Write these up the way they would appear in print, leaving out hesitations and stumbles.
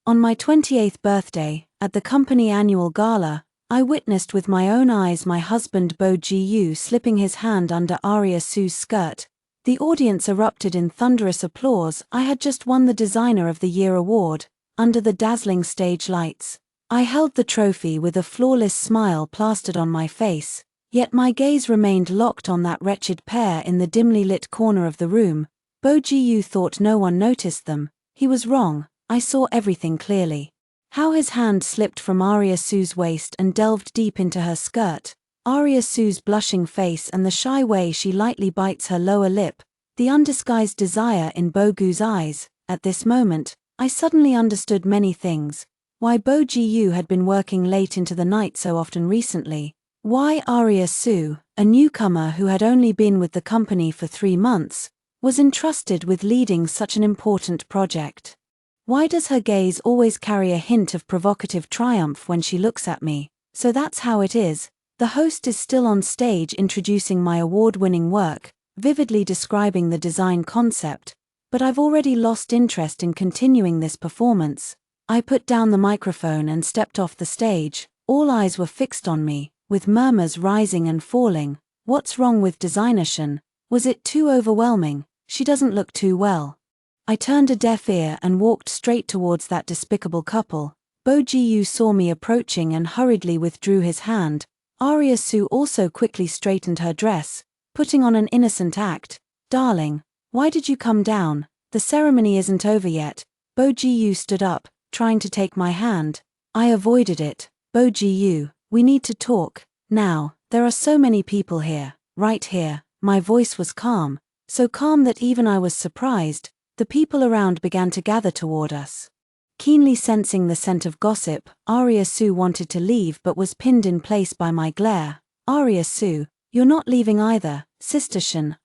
On my 28th birthday, at the company annual gala, I witnessed with my own eyes my husband Bo Gu slipping his hand under Arya Su's skirt. The audience erupted in thunderous applause. I had just won the Designer of the Year award, under the dazzling stage lights. I held the trophy with a flawless smile plastered on my face, yet my gaze remained locked on that wretched pair in the dimly lit corner of the room. Bo Gu thought no one noticed them. He was wrong. I saw everything clearly. How his hand slipped from Arya Su's waist and delved deep into her skirt, Arya Su's blushing face and the shy way she lightly bites her lower lip, the undisguised desire in Bo Gu's eyes. At this moment, I suddenly understood many things. Why Bo Gu had been working late into the night so often recently. Why Arya Su, a newcomer who had only been with the company for 3 months, was entrusted with leading such an important project. Why does her gaze always carry a hint of provocative triumph when she looks at me? So that's how it is. The host is still on stage introducing my award-winning work, vividly describing the design concept, but I've already lost interest in continuing this performance. I put down the microphone and stepped off the stage. All eyes were fixed on me, with murmurs rising and falling. What's wrong with designership? Was it too overwhelming? She doesn't look too well. I turned a deaf ear and walked straight towards that despicable couple. Bo Gu saw me approaching and hurriedly withdrew his hand. Arya Su also quickly straightened her dress, putting on an innocent act. Darling, why did you come down? The ceremony isn't over yet. Bo Gu stood up, trying to take my hand. I avoided it. Bo Gu, we need to talk. Now, there are so many people here, right here. My voice was calm, so calm that even I was surprised. The people around began to gather toward us. Keenly sensing the scent of gossip, Arya Su wanted to leave but was pinned in place by my glare. Arya Su, you're not leaving either, Sister Shin.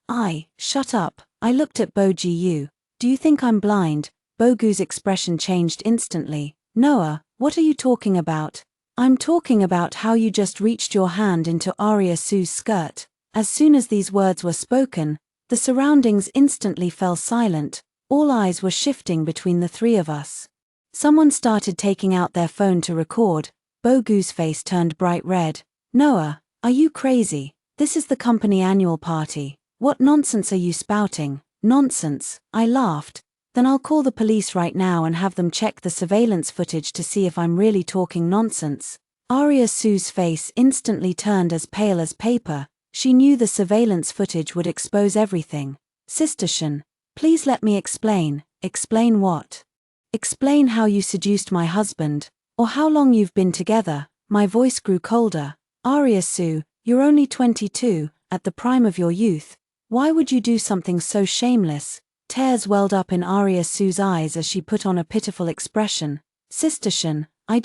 Shut up. I looked at Bo Gu. Do you think I'm blind? Bo Gu's expression changed instantly. Noah, what are you talking about? I'm talking about how you just reached your hand into Arya Su's skirt. As soon as these words were spoken, the surroundings instantly fell silent. All eyes were shifting between the three of us. Someone started taking out their phone to record. Bo Gu's face turned bright red. Noah, are you crazy? This is the company annual party. What nonsense are you spouting? Nonsense, I laughed. Then I'll call the police right now and have them check the surveillance footage to see if I'm really talking nonsense. Arya Su's face instantly turned as pale as paper. She knew the surveillance footage would expose everything. Sister Shin, please let me explain. Explain what? Explain how you seduced my husband, or how long you've been together. My voice grew colder. Arya Su, you're only 22, at the prime of your youth. Why would you do something so shameless? Tears welled up in Arya Su's eyes as she put on a pitiful expression. Sister Shin, I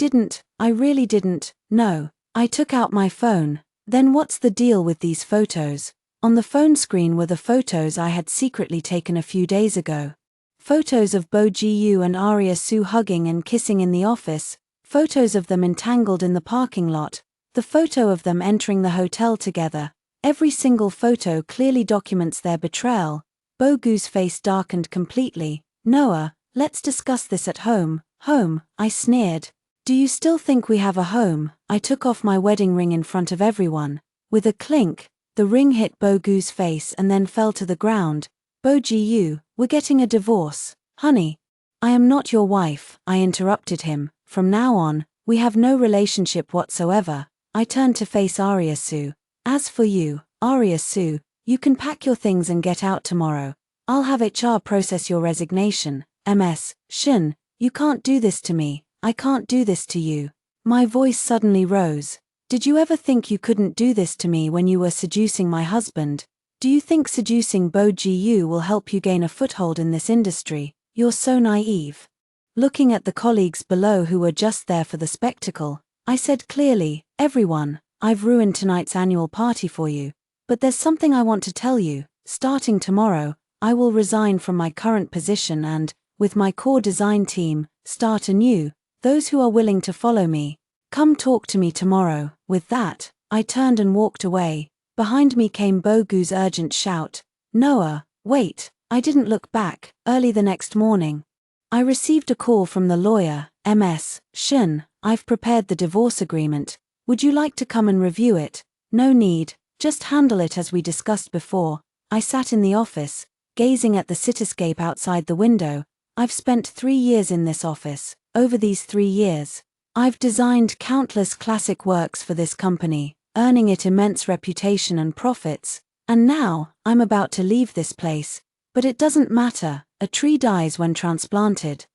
really didn't. No, I took out my phone. Then what's the deal with these photos? On the phone screen were the photos I had secretly taken a few days ago. Photos of Bo Gu and Arya Su hugging and kissing in the office, photos of them entangled in the parking lot, the photo of them entering the hotel together. Every single photo clearly documents their betrayal. Bo Gu's face darkened completely. Noah, let's discuss this at home. Home, I sneered. Do you still think we have a home? I took off my wedding ring in front of everyone. With a clink, the ring hit Bo Gu's face and then fell to the ground. Bo Gu, we're getting a divorce. Honey, I am not your wife, I interrupted him. From now on, we have no relationship whatsoever. I turned to face Arya Su. As for you, Arya Su, you can pack your things and get out tomorrow. I'll have HR process your resignation. Ms. Shin, you can't do this to me. I can't do this to you. My voice suddenly rose. Did you ever think you couldn't do this to me when you were seducing my husband? Do you think seducing Bo Gu will help you gain a foothold in this industry? You're so naive. Looking at the colleagues below who were just there for the spectacle, I said clearly, everyone, I've ruined tonight's annual party for you. But there's something I want to tell you. Starting tomorrow, I will resign from my current position and, with my core design team, start anew. Those who are willing to follow me, come talk to me tomorrow. With that, I turned and walked away. Behind me came Bo Gu's urgent shout. Noah, wait. I didn't look back. Early the next morning, I received a call from the lawyer. MS, Shun, I've prepared the divorce agreement. Would you like to come and review it? No need, just handle it as we discussed before. I sat in the office, gazing at the cityscape outside the window. I've spent 3 years in this office. Over these 3 years, I've designed countless classic works for this company, earning it immense reputation and profits. And now, I'm about to leave this place. But it doesn't matter, a tree dies when transplanted.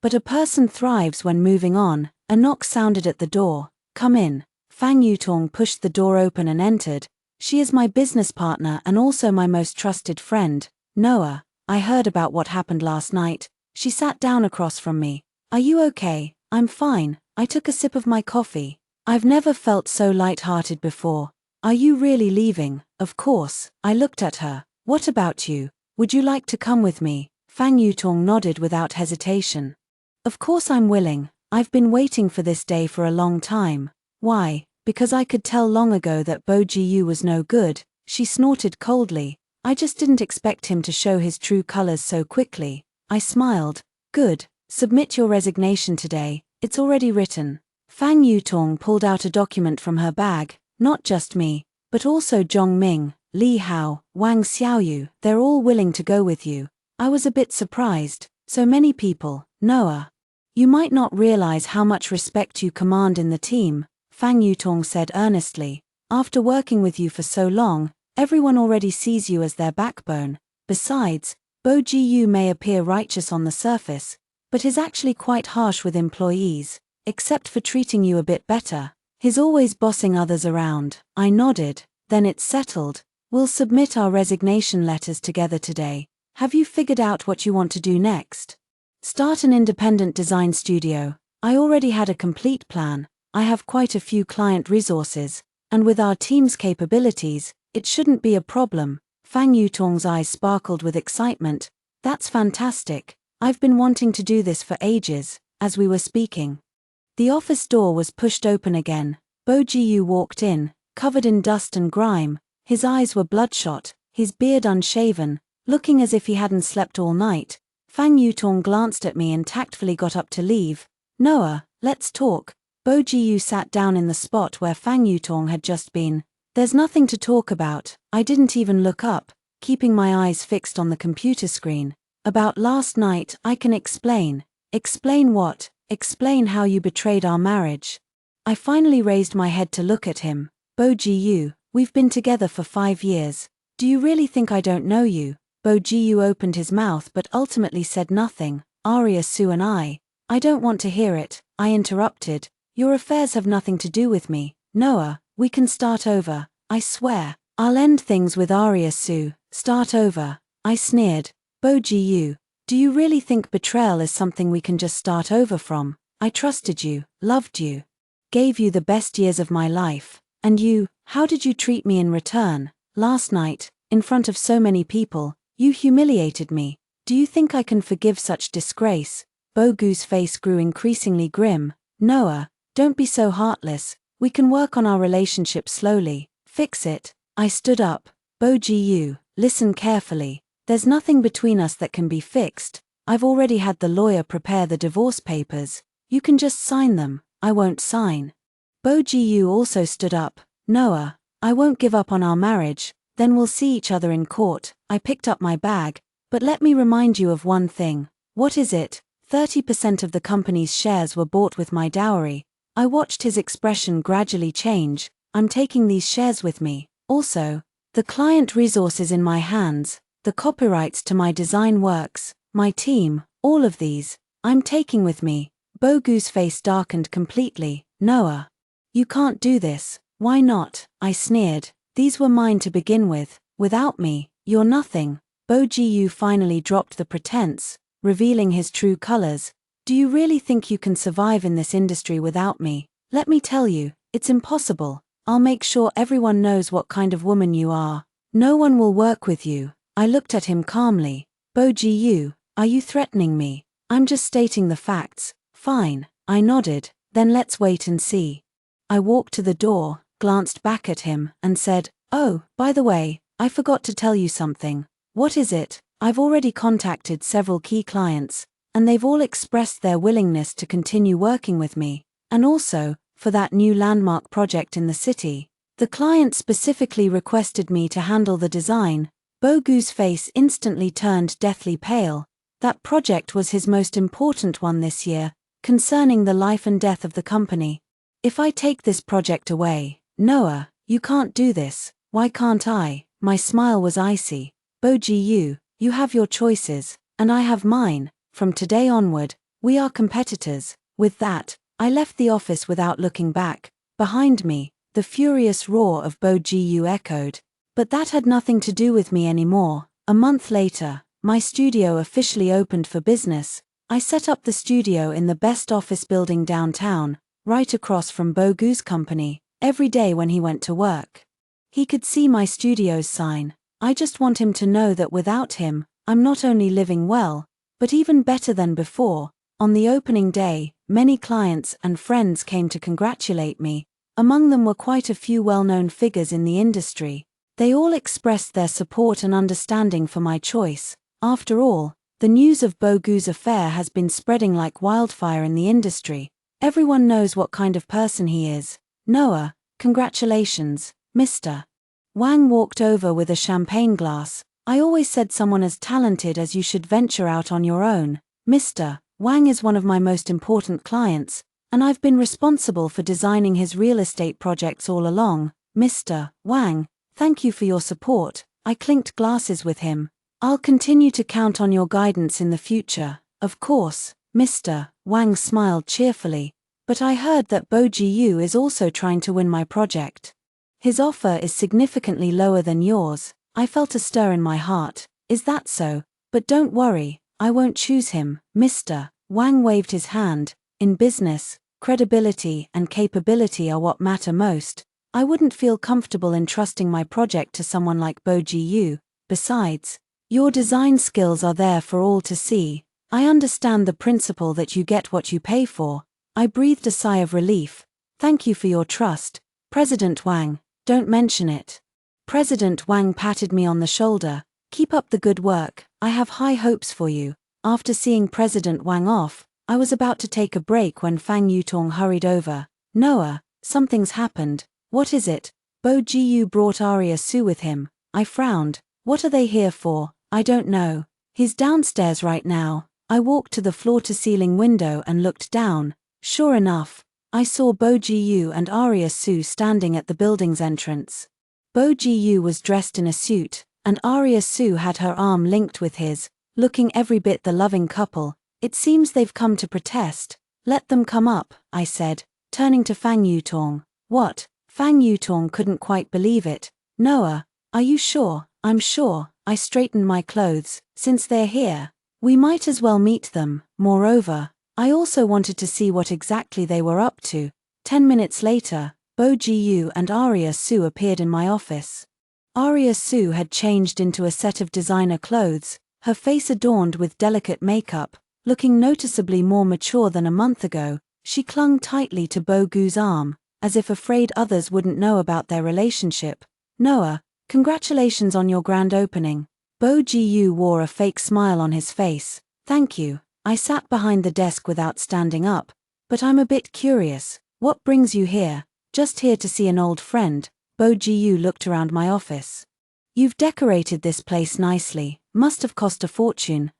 But a person thrives when moving on. A knock sounded at the door. Come in. Fang Yutong pushed the door open and entered. She is my business partner and also my most trusted friend, Noah. I heard about what happened last night. She sat down across from me. Are you okay? I'm fine. I took a sip of my coffee. I've never felt so light-hearted before. Are you really leaving? Of course. I looked at her. What about you? Would you like to come with me? Fang Yutong nodded without hesitation. Of course I'm willing. I've been waiting for this day for a long time. Why? Because I could tell long ago that Bo Ji-yu was no good. She snorted coldly. I just didn't expect him to show his true colors so quickly. I smiled. Good. Submit your resignation today. It's already written. Fang Yutong pulled out a document from her bag. Not just me, but also Zhong Ming, Li Hao, Wang Xiaoyu. They're all willing to go with you. I was a bit surprised. So many people. Noah. You might not realize how much respect you command in the team, Fang Yutong said earnestly. After working with you for so long, everyone already sees you as their backbone. Besides, Bo Ji-yu may appear righteous on the surface, but is actually quite harsh with employees, except for treating you a bit better. He's always bossing others around. I nodded. Then it's settled. We'll submit our resignation letters together today. Have you figured out what you want to do next? Start an independent design studio. I already had a complete plan. I have quite a few client resources, and with our team's capabilities, it shouldn't be a problem. Fang Yutong's eyes sparkled with excitement. That's fantastic. I've been wanting to do this for ages. As we were speaking, the office door was pushed open again. Bo Ji-yu walked in, covered in dust and grime. His eyes were bloodshot, his beard unshaven, looking as if he hadn't slept all night. Fang Yutong glanced at me and tactfully got up to leave. Noah, let's talk. Bo Ji-yu sat down in the spot where Fang Yutong had just been. There's nothing to talk about. I didn't even look up, keeping my eyes fixed on the computer screen. About last night, I can explain. Explain what? Explain how you betrayed our marriage. I finally raised my head to look at him. Bo Ji-yu, we've been together for 5 years. Do you really think I don't know you? Bo Ji-yu opened his mouth but ultimately said nothing. Arya Su and I don't want to hear it, I interrupted. Your affairs have nothing to do with me. Noah, we can start over. I swear. I'll end things with Arya Su. Start over. I sneered. Bo Ji-yu, do you really think betrayal is something we can just start over from? I trusted you, loved you, gave you the best years of my life. And you, how did you treat me in return? Last night, in front of so many people, you humiliated me. Do you think I can forgive such disgrace? Bo Gu's face grew increasingly grim. Noah, don't be so heartless. We can work on our relationship slowly. Fix it. I stood up. Bo Ji-yu, listen carefully. There's nothing between us that can be fixed. I've already had the lawyer prepare the divorce papers. You can just sign them. I won't sign. Bo Ji-yu also stood up. Noah, I won't give up on our marriage. Then we'll see each other in court. I picked up my bag. But let me remind you of one thing. What is it? 30% of the company's shares were bought with my dowry. I watched his expression gradually change. I'm taking these shares with me. Also, the client resources in my hands, the copyrights to my design works, my team, all of these, I'm taking with me. Bo Gu's face darkened completely. Noah, you can't do this. Why not? I sneered. These were mine to begin with. Without me, you're nothing. Bo Ji-yu finally dropped the pretense, revealing his true colors. Do you really think you can survive in this industry without me? Let me tell you, it's impossible. I'll make sure everyone knows what kind of woman you are. No one will work with you. I looked at him calmly. Bo Ji-yu, are you threatening me? I'm just stating the facts. Fine. I nodded. Then let's wait and see. I walked to the door, glanced back at him, and said, oh, by the way, I forgot to tell you something. What is it? I've already contacted several key clients, and they've all expressed their willingness to continue working with me, and also, for that new landmark project in the city. The client specifically requested me to handle the design. Bogu's face instantly turned deathly pale. That project was his most important one this year, concerning the life and death of the company. If I take this project away, Noah, you can't do this. Why can't I? My smile was icy. Bogu, you have your choices, and I have mine. From today onward, we are competitors. With that, I left the office without looking back. Behind me, the furious roar of Bogu echoed. But that had nothing to do with me anymore. A month later, my studio officially opened for business. I set up the studio in the best office building downtown, right across from Bogu's company. Every day when he went to work, he could see my studio's sign. I just want him to know that without him, I'm not only living well, but even better than before. On the opening day, many clients and friends came to congratulate me. Among them were quite a few well-known figures in the industry. They all expressed their support and understanding for my choice. After all, the news of Bogu's affair has been spreading like wildfire in the industry. Everyone knows what kind of person he is. Noah, congratulations, Mr. Wang walked over with a champagne glass. I always said someone as talented as you should venture out on your own. Mr. Wang is one of my most important clients, and I've been responsible for designing his real estate projects all along. Mr. Wang, thank you for your support. I clinked glasses with him. I'll continue to count on your guidance in the future. Of course, Mr. Wang smiled cheerfully. But I heard that Bogu is also trying to win my project. His offer is significantly lower than yours. I felt a stir in my heart. Is that so? But don't worry, I won't choose him. Mr. Wang waved his hand. In business, credibility and capability are what matter most. I wouldn't feel comfortable entrusting my project to someone like Bogu. Besides, your design skills are there for all to see. I understand the principle that you get what you pay for. I breathed a sigh of relief. Thank you for your trust, President Wang. Don't mention it. President Wang patted me on the shoulder. Keep up the good work. I have high hopes for you. After seeing President Wang off, I was about to take a break when Fang Yutong hurried over. Noah, something's happened. What is it? Bogu brought Arya Su with him. I frowned. What are they here for? I don't know. He's downstairs right now. I walked to the floor-to-ceiling window and looked down. Sure enough, I saw Bogu and Arya Su standing at the building's entrance. Bogu was dressed in a suit, and Arya Su had her arm linked with his, looking every bit the loving couple. It seems they've come to protest. Let them come up, I said, turning to Fang Yutong. What? Fang Yutong couldn't quite believe it. Noah, are you sure? I'm sure. I straightened my clothes. Since they're here, we might as well meet them. Moreover, I also wanted to see what exactly they were up to. 10 minutes later, Bogu and Arya Su appeared in my office. Arya Su had changed into a set of designer clothes, her face adorned with delicate makeup, looking noticeably more mature than a month ago. She clung tightly to Bogu's arm, as if afraid others wouldn't know about their relationship. Noah, congratulations on your grand opening. Bogu wore a fake smile on his face. Thank you. I sat behind the desk without standing up. But I'm a bit curious. What brings you here? Just here to see an old friend. Bogu looked around my office. You've decorated this place nicely. Must have cost a fortune.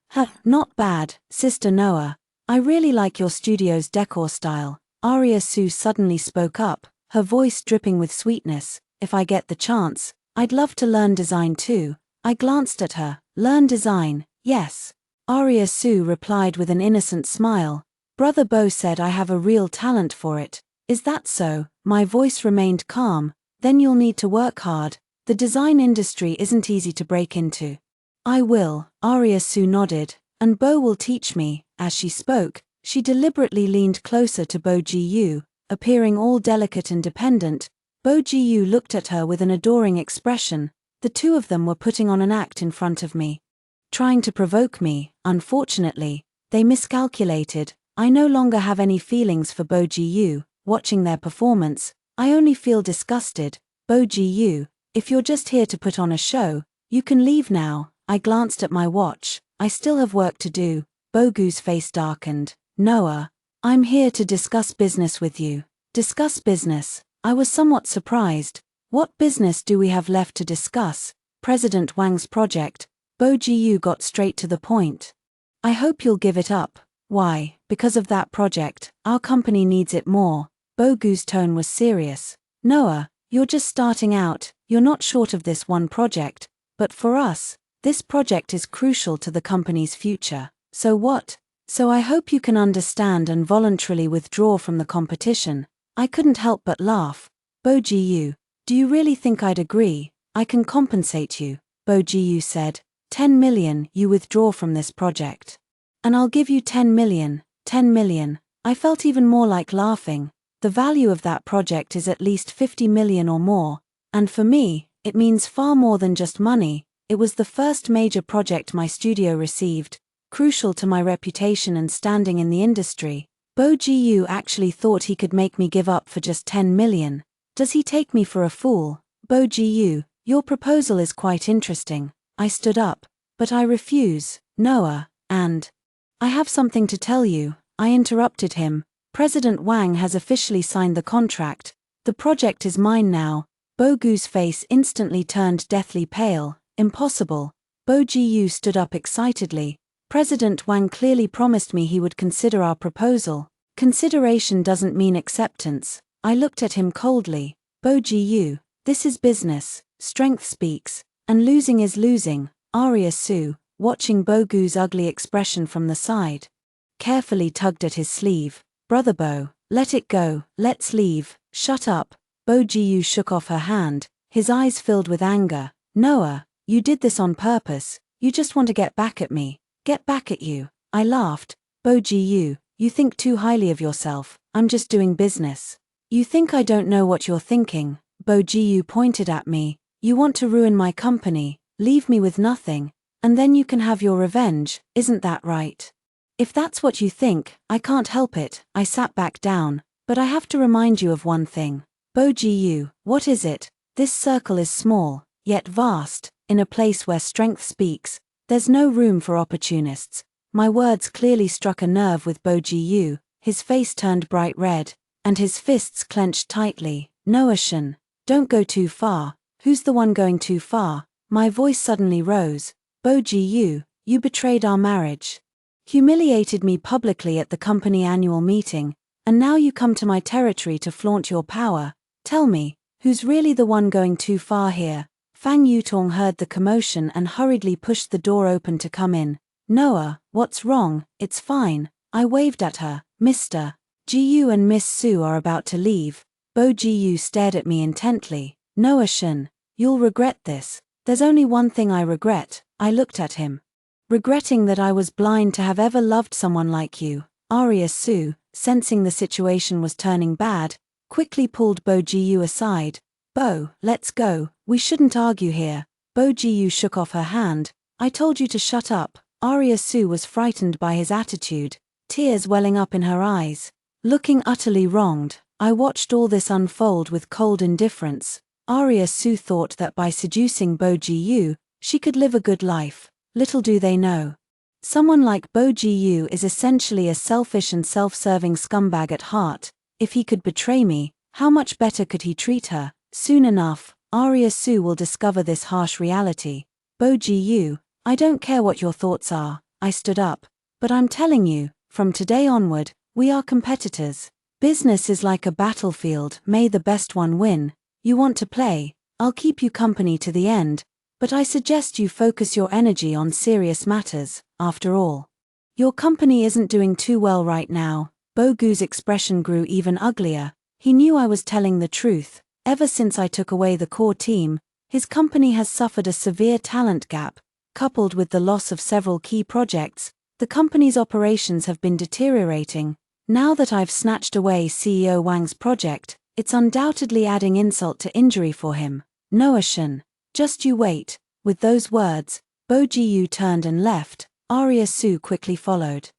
Not bad, Sister Noah. I really like your studio's decor style. Arya Su suddenly spoke up, her voice dripping with sweetness. If I get the chance, I'd love to learn design too. I glanced at her. Learn design? Yes. Arya Su replied with an innocent smile. Brother Bo said I have a real talent for it. Is that so? My voice remained calm. Then you'll need to work hard. The design industry isn't easy to break into. I will, Arya Su nodded, and Bo will teach me. As she spoke, she deliberately leaned closer to Bogu, appearing all delicate and dependent. Bogu looked at her with an adoring expression. The two of them were putting on an act in front of me. Trying to provoke me. Unfortunately, they miscalculated. I no longer have any feelings for Bogu. Watching their performance, I only feel disgusted. Bogu, if you're just here to put on a show, you can leave now. I glanced at my watch. I still have work to do. Bogu's face darkened. Noah, I'm here to discuss business with you. Discuss business? I was somewhat surprised. What business do we have left to discuss? President Wang's project. Bo-Jiu got straight to the point. I hope you'll give it up. Why? Because of that project, our company needs it more. Bogu's tone was serious. Noah, you're just starting out, you're not short of this one project, but for us, this project is crucial to the company's future. So what? So I hope you can understand and voluntarily withdraw from the competition. I couldn't help but laugh. Bo-Jiu, do you really think I'd agree? I can compensate you, Bo-Jiu said. 10 million, you withdraw from this project. And I'll give you 10 million. 10 million. I felt even more like laughing. The value of that project is at least 50 million or more, and for me, it means far more than just money. It was the first major project my studio received, crucial to my reputation and standing in the industry. Bo-Jiu actually thought he could make me give up for just 10 million. Does he take me for a fool? Bo-Jiu, your proposal is quite interesting. I stood up, but I refuse, Noah, and I have something to tell you. I interrupted him. President Wang has officially signed the contract. The project is mine now. Bogu's face instantly turned deathly pale. Impossible. Bo-Jiu stood up excitedly. President Wang clearly promised me he would consider our proposal. Consideration doesn't mean acceptance. I looked at him coldly. Bo-Jiu, this is business. Strength speaks, and losing is losing. Arya Su, watching Bogu's ugly expression from the side, carefully tugged at his sleeve. Brother Bo, let it go, let's leave. Shut up. Bo-Jiu shook off her hand, his eyes filled with anger. Noah, you did this on purpose. You just want to get back at me. Get back at you. I laughed. Bo-Jiu, you think too highly of yourself. I'm just doing business. You think I don't know what you're thinking. Bo-Jiu pointed at me. You want to ruin my company, leave me with nothing, and then you can have your revenge, isn't that right? If that's what you think, I can't help it. I sat back down, but I have to remind you of one thing. Bo-Jiu, what is it? This circle is small, yet vast. In a place where strength speaks, there's no room for opportunists. My words clearly struck a nerve with Bo-Jiu. His face turned bright red, and his fists clenched tightly. Noah-shan, don't go too far. Who's the one going too far? My voice suddenly rose. Bo-Jiu, you betrayed our marriage. Humiliated me publicly at the company annual meeting, and now you come to my territory to flaunt your power. Tell me, who's really the one going too far here? Fang Yutong heard the commotion and hurriedly pushed the door open to come in. Noah, what's wrong? It's fine. I waved at her. Mr. Jiu and Miss Su are about to leave. Bo-Jiu stared at me intently. Noah-shan, you'll regret this. There's only one thing I regret. I looked at him. Regretting that I was blind to have ever loved someone like you. Arya Su, sensing the situation was turning bad, quickly pulled Bo-Jiu aside. Bo, let's go. We shouldn't argue here. Bo-Jiu shook off her hand. I told you to shut up. Arya Su was frightened by his attitude, tears welling up in her eyes. Looking utterly wronged, I watched all this unfold with cold indifference. Arya Su thought that by seducing Bo-Jiu, she could live a good life. Little do they know. Someone like Bo-Jiu is essentially a selfish and self-serving scumbag at heart. If he could betray me, how much better could he treat her? Soon enough, Arya Su will discover this harsh reality. Bo-Jiu, I don't care what your thoughts are. I stood up. But I'm telling you, from today onward, we are competitors. Business is like a battlefield, may the best one win. You want to play, I'll keep you company to the end. But I suggest you focus your energy on serious matters. After all, your company isn't doing too well right now. Bogu's expression grew even uglier. He knew I was telling the truth. Ever since I took away the core team, his company has suffered a severe talent gap. Coupled with the loss of several key projects, the company's operations have been deteriorating. Now that I've snatched away CEO Wang's project, it's undoubtedly adding insult to injury for him. Noah-shan, just you wait. With those words, Bo-Jiu turned and left. Arya Su quickly followed,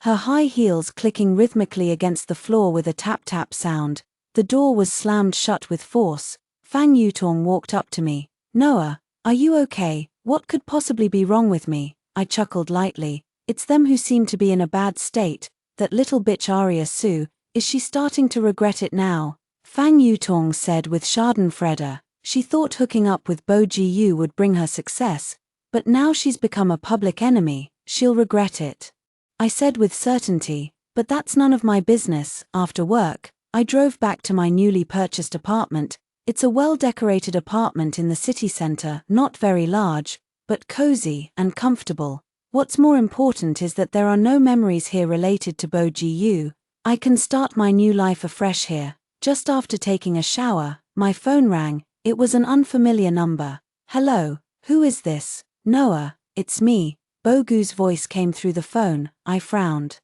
her high heels clicking rhythmically against the floor with a tap-tap sound. The door was slammed shut with force. Fang Yutong walked up to me. Noah, are you okay? What could possibly be wrong with me? I chuckled lightly. It's them who seem to be in a bad state. That little bitch Arya Su, is she starting to regret it now? Fang Yutong said with schadenfreude. She thought hooking up with Bo Ji would bring her success, but now she's become a public enemy, she'll regret it. I said with certainty, but that's none of my business. After work, I drove back to my newly purchased apartment. It's a well-decorated apartment in the city center, not very large, but cozy and comfortable. What's more important is that there are no memories here related to Bo Ji. I can start my new life afresh here. Just after taking a shower, my phone rang. It was an unfamiliar number. Hello, who is this? Noah, it's me. Bogu's voice came through the phone. I frowned.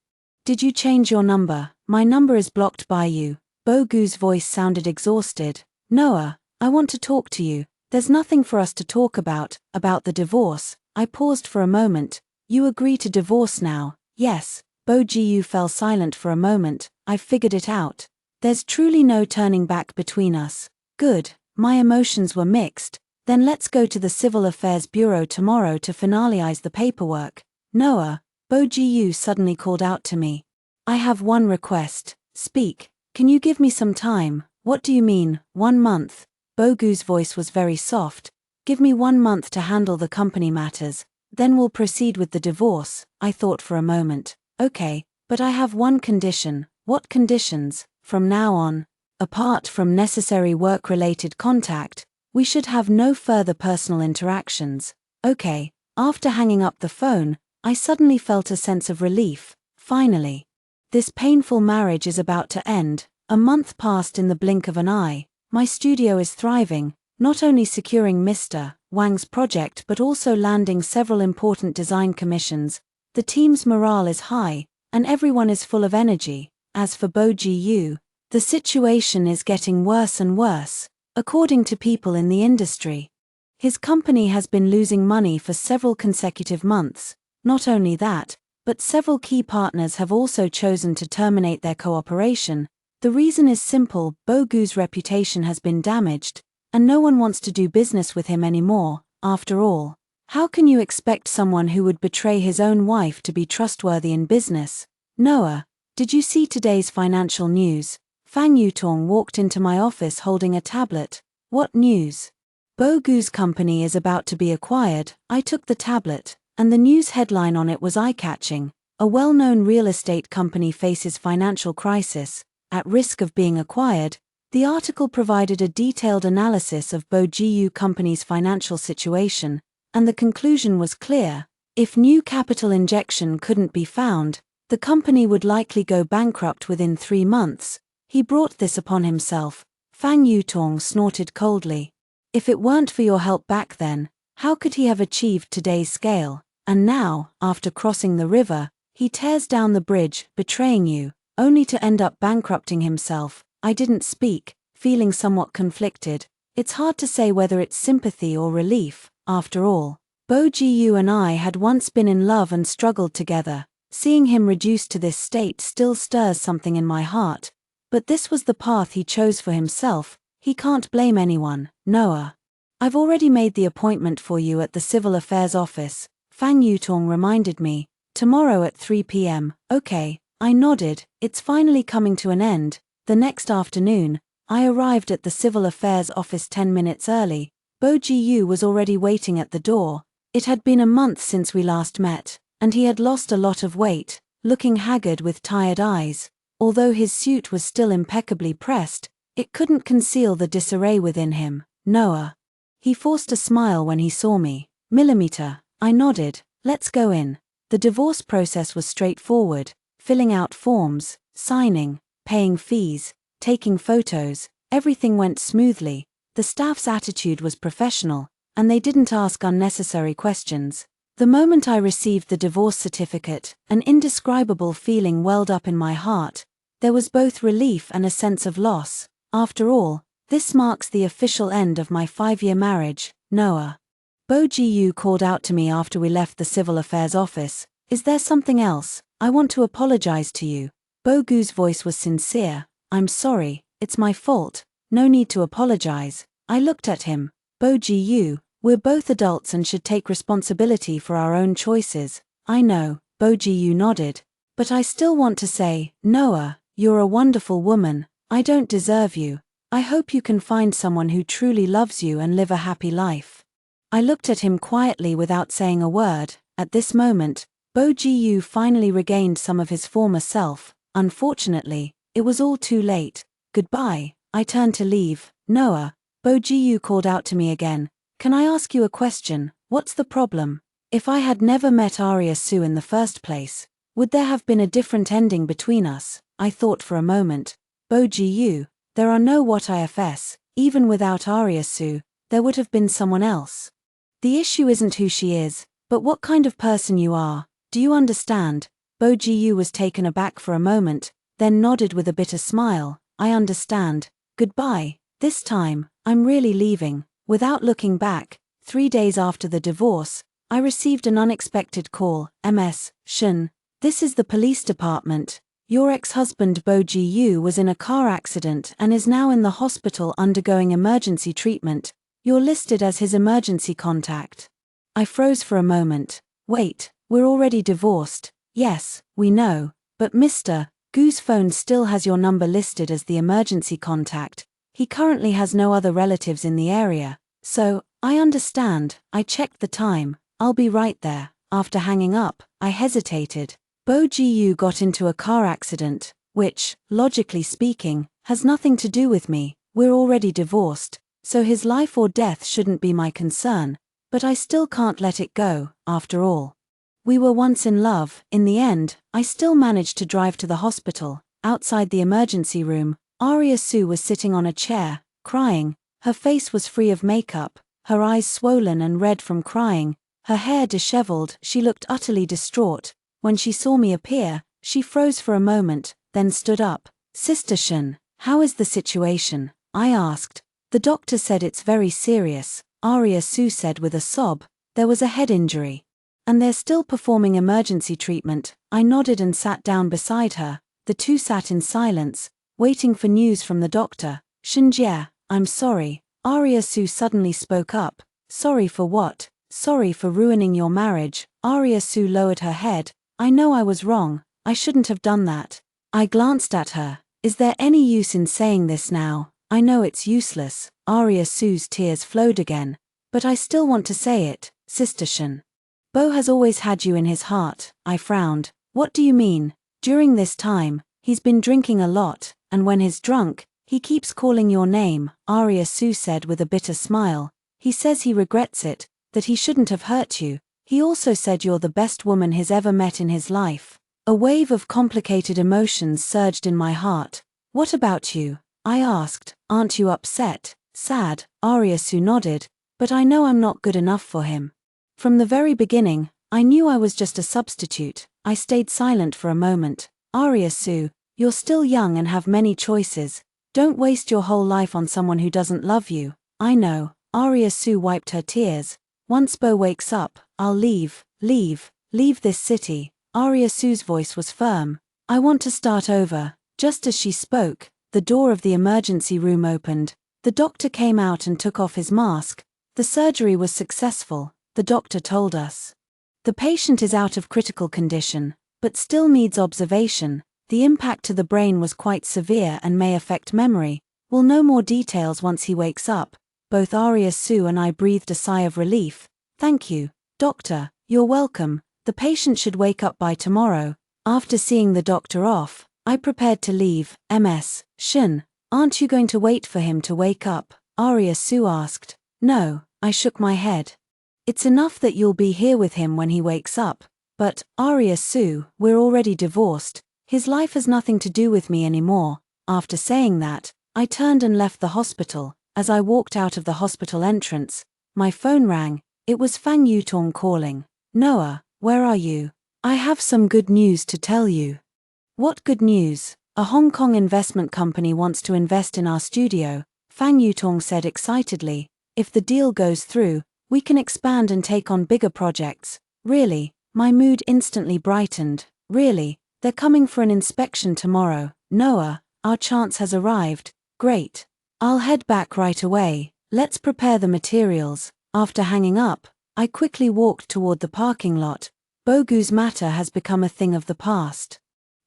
Did you change your number? My number is blocked by you. Bogu's voice sounded exhausted. Noah, I want to talk to you. There's nothing for us to talk about the divorce. I paused for a moment. You agree to divorce now? Yes. Bo Ji fell silent for a moment. I've figured it out. There's truly no turning back between us. Good. My emotions were mixed. Then let's go to the Civil Affairs Bureau tomorrow to finalize the paperwork. Noah, Bo Ji suddenly called out to me. I have one request. Speak. Can you give me some time? What do you mean, 1 month? Bogu's voice was very soft. Give me 1 month to handle the company matters, then we'll proceed with the divorce. I thought for a moment. Okay, but I have one condition. What conditions? From now on, apart from necessary work-related contact, we should have no further personal interactions. Okay. After hanging up the phone, I suddenly felt a sense of relief. Finally. This painful marriage is about to end. A month passed in the blink of an eye. My studio is thriving, not only securing Mr. Wang's project but also landing several important design commissions. The team's morale is high, and everyone is full of energy. As for Bo Ji, the situation is getting worse and worse, according to people in the industry. His company has been losing money for several consecutive months. Not only that, but several key partners have also chosen to terminate their cooperation. The reason is simple: Bogu's reputation has been damaged, and no one wants to do business with him anymore. After all, how can you expect someone who would betray his own wife to be trustworthy in business? Noah, did you see today's financial news? Fang Yutong walked into my office holding a tablet. What news? Bogu's company is about to be acquired. I took the tablet, and the news headline on it was eye-catching. A well-known real estate company faces financial crisis, at risk of being acquired. The article provided a detailed analysis of Bo Ji company's financial situation, and the conclusion was clear. If new capital injection couldn't be found, the company would likely go bankrupt within 3 months. He brought this upon himself. Fang Yutong snorted coldly. If it weren't for your help back then, how could he have achieved today's scale? And now, after crossing the river, he tears down the bridge, betraying you, only to end up bankrupting himself. I didn't speak, feeling somewhat conflicted. It's hard to say whether it's sympathy or relief. After all, Bo Ji and I had once been in love and struggled together. Seeing him reduced to this state still stirs something in my heart. But this was the path he chose for himself. He can't blame anyone. Noah, I've already made the appointment for you at the Civil Affairs office. Fang Yutong reminded me. Tomorrow at 3 p.m. Okay, I nodded. It's finally coming to an end. The next afternoon, I arrived at the Civil Affairs office 10 minutes early. Bo Ji was already waiting at the door. It had been a month since we last met, and he had lost a lot of weight, looking haggard with tired eyes. Although his suit was still impeccably pressed, it couldn't conceal the disarray within him. Noah. He forced a smile when he saw me. Millimeter. I nodded. Let's go in. The divorce process was straightforward. Filling out forms, signing, paying fees, taking photos. Everything went smoothly. The staff's attitude was professional, and they didn't ask unnecessary questions. The moment I received the divorce certificate, an indescribable feeling welled up in my heart. There was both relief and a sense of loss. After all, this marks the official end of my 5-year marriage. Noah. Bo Ji called out to me after we left the Civil Affairs office. Is there something else? I want to apologize to you. Bogu's voice was sincere. I'm sorry, it's my fault. No need to apologize. I looked at him. Bo Ji, we're both adults and should take responsibility for our own choices. I know, Bo Ji-yu nodded. But I still want to say, Noah, you're a wonderful woman. I don't deserve you. I hope you can find someone who truly loves you and live a happy life. I looked at him quietly without saying a word. At this moment, Bo Ji-yu finally regained some of his former self. Unfortunately, it was all too late. Goodbye. I turned to leave. Noah, Bo Ji-yu called out to me again. Can I ask you a question? What's the problem? If I had never met Arya Sue in the first place, would there have been a different ending between us? I thought for a moment. Bo Ji-yu, there are no what ifs. Even without Arya Sue, there would have been someone else. The issue isn't who she is, but what kind of person you are. Do you understand? Bo Ji-yu was taken aback for a moment, then nodded with a bitter smile. I understand. Goodbye. This time, I'm really leaving. Without looking back, 3 days after the divorce, I received an unexpected call. Ms. Shun. This is the police department. Your ex-husband Bo Ji-yu was in a car accident and is now in the hospital undergoing emergency treatment. You're listed as his emergency contact. I froze for a moment. Wait, we're already divorced. Yes, we know. But Mr. Gu's phone still has your number listed as the emergency contact. He currently has no other relatives in the area. So, I understand. I checked the time. I'll be right there. After hanging up, I hesitated. Bo Ji-yu got into a car accident, which, logically speaking, has nothing to do with me. We're already divorced, so his life or death shouldn't be my concern. But I still can't let it go, after all. We were once in love. In the end, I still managed to drive to the hospital. Outside the emergency room, Arya Sue was sitting on a chair, crying. Her face was free of makeup, her eyes swollen and red from crying, her hair disheveled. She looked utterly distraught. When she saw me appear, she froze for a moment, then stood up. Sister Shun, how is the situation? I asked. The doctor said it's very serious, Arya Sue said with a sob. There was a head injury. And they're still performing emergency treatment. I nodded and sat down beside her. The two sat in silence, waiting for news from the doctor. Shinjie, I'm sorry. Arya Sue suddenly spoke up. Sorry for what? Sorry for ruining your marriage. Arya Sue lowered her head. I know I was wrong. I shouldn't have done that. I glanced at her. Is there any use in saying this now? I know it's useless. Arya Sue's tears flowed again. But I still want to say it, Sister Shun. Bo has always had you in his heart. I frowned. What do you mean? During this time, he's been drinking a lot, and when he's drunk, he keeps calling your name, Arya Sue said with a bitter smile. He says he regrets it, that he shouldn't have hurt you. He also said you're the best woman he's ever met in his life. A wave of complicated emotions surged in my heart. What about you? I asked. Aren't you upset? Sad? Arya Sue nodded. But I know I'm not good enough for him. From the very beginning, I knew I was just a substitute. I stayed silent for a moment. Arya Sue, you're still young and have many choices. Don't waste your whole life on someone who doesn't love you. I know. Arya Sue wiped her tears. Once Bo wakes up, I'll leave this city. Arya Sue's voice was firm. I want to start over. Just as she spoke, the door of the emergency room opened. The doctor came out and took off his mask. The surgery was successful, the doctor told us. The patient is out of critical condition, but still needs observation. The impact to the brain was quite severe and may affect memory. We'll know more details once he wakes up. Both Arya Sue and I breathed a sigh of relief. Thank you, doctor. You're welcome. The patient should wake up by tomorrow. After seeing the doctor off, I prepared to leave. Ms. Shun, aren't you going to wait for him to wake up? Arya Sue asked. No, I shook my head. It's enough that you'll be here with him when he wakes up. But, Arya Sue, we're already divorced. His life has nothing to do with me anymore. After saying that, I turned and left the hospital. As I walked out of the hospital entrance, my phone rang. It was Fang Yutong calling. Noah, where are you? I have some good news to tell you. What good news? A Hong Kong investment company wants to invest in our studio, Fang Yutong said excitedly. If the deal goes through, we can expand and take on bigger projects. Really? My mood instantly brightened. Really? They're coming for an inspection tomorrow. Noah, our chance has arrived. Great. I'll head back right away. Let's prepare the materials. After hanging up, I quickly walked toward the parking lot. Bogu's matter has become a thing of the past.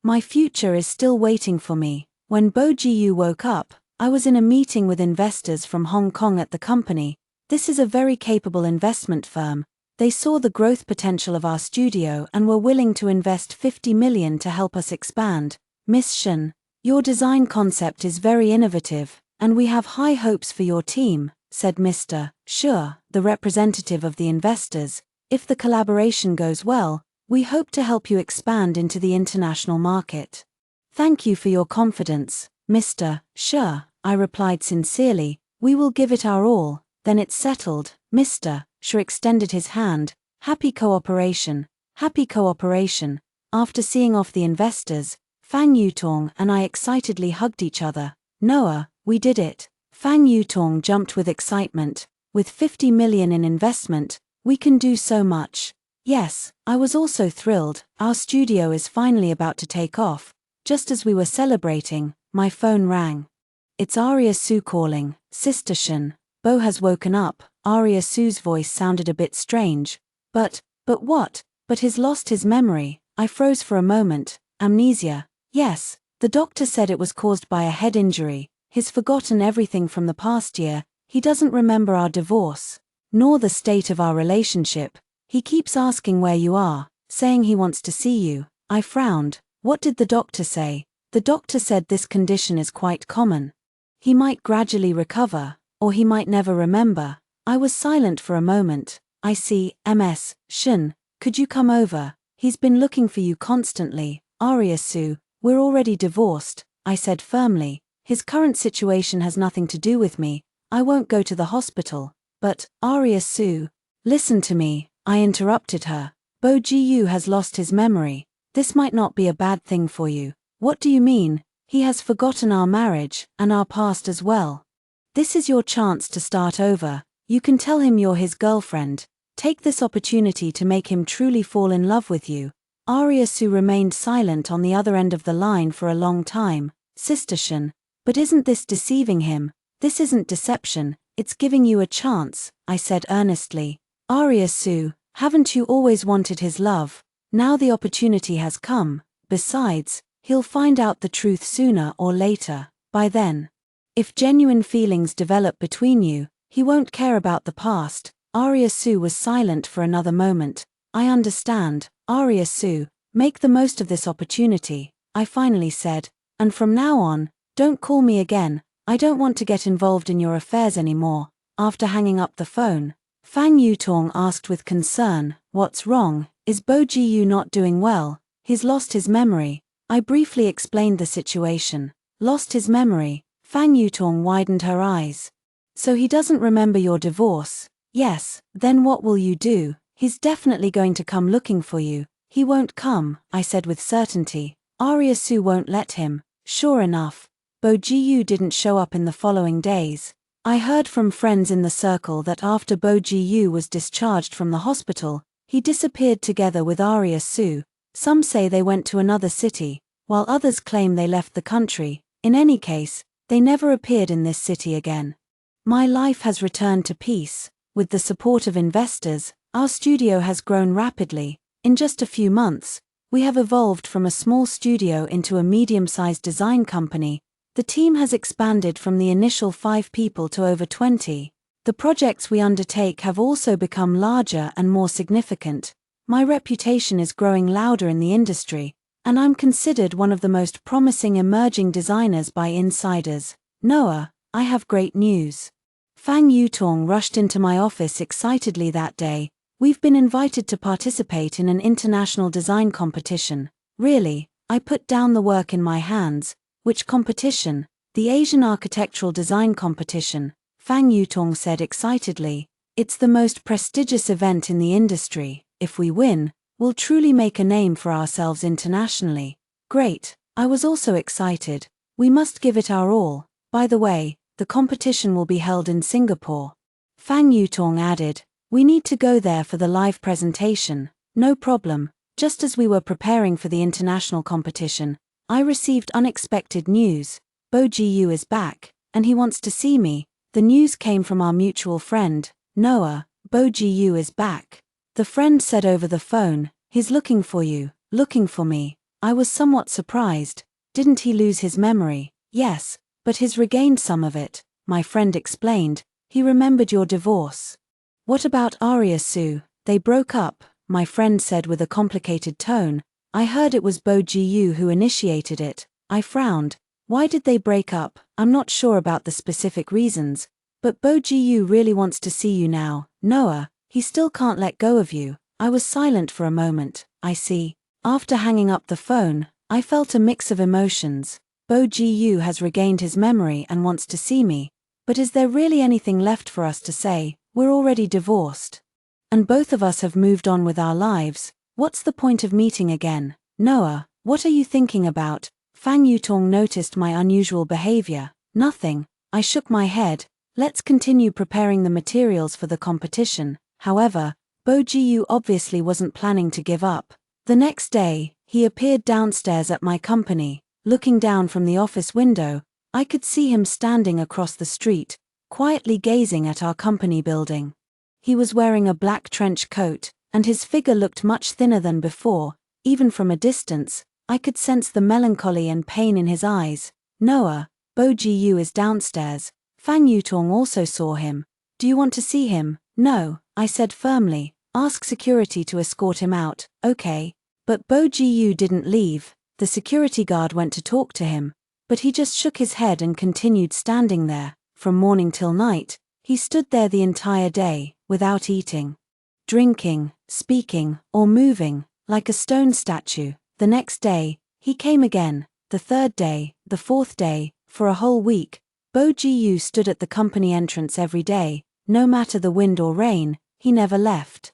My future is still waiting for me. When Bo Jiu woke up, I was in a meeting with investors from Hong Kong at the company. This is a very capable investment firm. They saw the growth potential of our studio and were willing to invest 50 million to help us expand. Miss Shen, your design concept is very innovative, and we have high hopes for your team, said Mr. Sure, the representative of the investors. If the collaboration goes well, we hope to help you expand into the international market. Thank you for your confidence, Mr. Sure, I replied sincerely. We will give it our all. Then it's settled. Mr. Sure extended his hand. Happy cooperation. Happy cooperation. After seeing off the investors, Fang Yutong and I excitedly hugged each other. Noah, we did it. Fang Yutong jumped with excitement. With 50 million in investment, we can do so much. Yes, I was also thrilled. Our studio is finally about to take off. Just as we were celebrating, my phone rang. It's Arya Su calling. Sister Shen, Bo has woken up. Arya Su's voice sounded a bit strange. But what? But he's lost his memory. I froze for a moment. Amnesia. Yes, the doctor said it was caused by a head injury. He's forgotten everything from the past year. He doesn't remember our divorce, nor the state of our relationship. He keeps asking where you are, saying he wants to see you. I frowned. What did the doctor say? The doctor said this condition is quite common. He might gradually recover, or he might never remember. I was silent for a moment. I see, Ms. Shen, could you come over? He's been looking for you constantly. Arya Su, we're already divorced, I said firmly. His current situation has nothing to do with me. I won't go to the hospital. But, Arya Su, listen to me, I interrupted her. Bo Jiu has lost his memory. This might not be a bad thing for you. What do you mean? He has forgotten our marriage, and our past as well. This is your chance to start over. You can tell him you're his girlfriend. Take this opportunity to make him truly fall in love with you. Arya Su remained silent on the other end of the line for a long time. Sister Shen, but isn't this deceiving him? This isn't deception, it's giving you a chance, I said earnestly. Arya Su, haven't you always wanted his love? Now the opportunity has come. Besides, he'll find out the truth sooner or later. By then, if genuine feelings develop between you, he won't care about the past. Arya Su was silent for another moment. I understand, Arya Su, make the most of this opportunity, I finally said. And from now on, don't call me again. I don't want to get involved in your affairs anymore. After hanging up the phone, Fang Yutong asked with concern, what's wrong? Is Bo Jiu not doing well? He's lost his memory. I briefly explained the situation. Lost his memory? Fang Yutong widened her eyes. So he doesn't remember your divorce? Yes, then what will you do? He's definitely going to come looking for you. He won't come, I said with certainty. Arya Su won't let him. Sure enough, Bo Jiu didn't show up in the following days. I heard from friends in the circle that after Bo Jiu was discharged from the hospital, he disappeared together with Arya Su. Some say they went to another city, while others claim they left the country. In any case, they never appeared in this city again. My life has returned to peace. With the support of investors, our studio has grown rapidly. In just a few months, we have evolved from a small studio into a medium-sized design company. The team has expanded from the initial 5 people to over 20. The projects we undertake have also become larger and more significant. My reputation is growing louder in the industry, and I'm considered one of the most promising emerging designers by insiders. Noah, I have great news. Fang Yutong rushed into my office excitedly that day. We've been invited to participate in an international design competition. Really, I put down the work in my hands. Which competition? The Asian Architectural Design Competition, Fang Yutong said excitedly. It's the most prestigious event in the industry. If we win, we'll truly make a name for ourselves internationally. Great, I was also excited. We must give it our all. By the way, the competition will be held in Singapore. Fang Yutong added, we need to go there for the live presentation. No problem. Just as we were preparing for the international competition, I received unexpected news. Bo Jiu is back, and he wants to see me. The news came from our mutual friend, Noah. Bo Jiu is back. The friend said over the phone, He's looking for you, looking for me. I was somewhat surprised. Didn't he lose his memory? Yes, but he's regained some of it, my friend explained. He remembered your divorce. What about Arya Sue? They broke up, my friend said with a complicated tone. I heard it was Bo Ji who initiated it. I frowned. Why did they break up? I'm not sure about the specific reasons, but Bo Ji really wants to see you now, Noah. He still can't let go of you. I was silent for a moment. I see. After hanging up the phone, I felt a mix of emotions. Bo Ji has regained his memory and wants to see me. But is there really anything left for us to say? We're already divorced. And both of us have moved on with our lives. What's the point of meeting again? Noah, what are you thinking about? Fang Yutong noticed my unusual behavior. Nothing. I shook my head. Let's continue preparing the materials for the competition. However, Bo Ji obviously wasn't planning to give up. The next day, he appeared downstairs at my company. Looking down from the office window, I could see him standing across the street, quietly gazing at our company building. He was wearing a black trench coat, and his figure looked much thinner than before. Even from a distance, I could sense the melancholy and pain in his eyes. Noah, Bo Ji is downstairs. Fang Yutong also saw him. Do you want to see him? No, I said firmly. Ask security to escort him out, okay? But Bo Ji didn't leave. The security guard went to talk to him, but he just shook his head and continued standing there. From morning till night, he stood there the entire day, without eating, drinking, speaking, or moving, like a stone statue. The next day, he came again, the third day, the fourth day, for a whole week. Bo Ji stood at the company entrance every day, no matter the wind or rain, he never left.